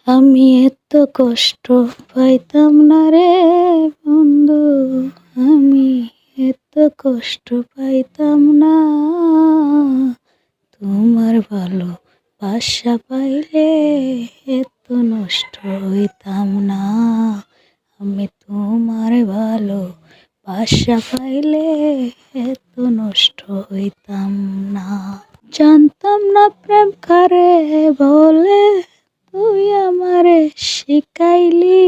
আমি এত কষ্ট পাইতাম না রে বন্ধু, আমি এত কষ্ট পাইতাম না। তোমার ভালোবাসা পাইলে এত নষ্ট হইতাম না। আমি তোমার ভালোবাসা পাইলে এত নষ্ট হইতাম না। জানতাম না প্রেম কারে বলে, তুই আমারে শিখাইলি।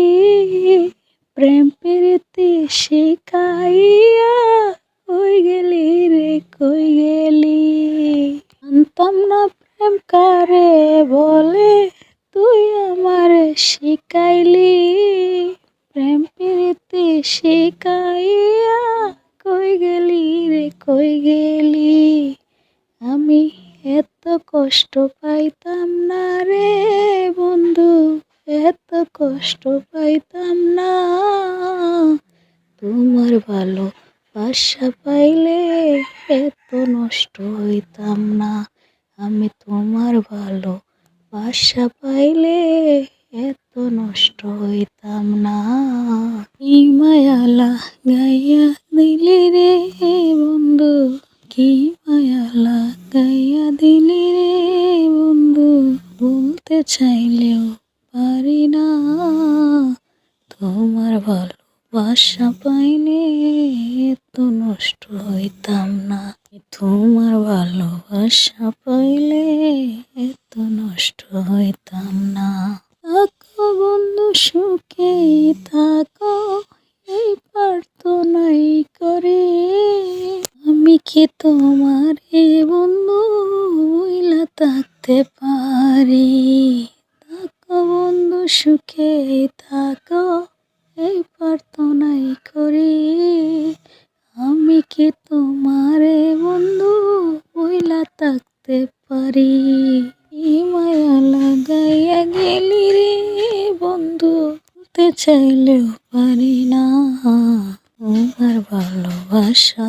প্রেম প্রীতি শিখাইয়া কই গেলি রে কই গেলি। জানতাম না প্রেম কারে বলে, তুই আমারে শিখাইলি। প্রেম প্রীতি শিখাইয়া কই গেলি রে কই গেলি। আমি এত কষ্ট পাইতাম না রে বন্ধু, এত কষ্ট পাইতাম না। তোমার ভালোবাসা পাইলে এত নষ্ট হইতাম না। আমি তোমার ভালোবাসা পাইলে এত নষ্ট হইতাম না। কি মায়ালা গাইয়া দিলি রে বন্ধু, কি মায়ালা গাইয়া দিলি রে বন্ধু। বলতে চাইলেও পারি না, তোমার ভালোবাসা পাইলে এত নষ্ট হইতাম না। তোমার ভালোবাসা পাইলে এত নষ্ট হইতাম না। থাকো বন্ধু সুখে থাকো, এই প্রার্থনাই করে। আমি কি তোমার বন্ধু ভুইলা থাকতে পারি। থাকো বন্ধু সুখে থাকো, এই প্রার্থনাই করি। আমি কি তোমার বন্ধু ভুইলা থাকতে পারি। কি মায়া লাগাইয়া গেলি রে বন্ধু, বলতে চাইলেও পারি না। তোমার ভালোবাসা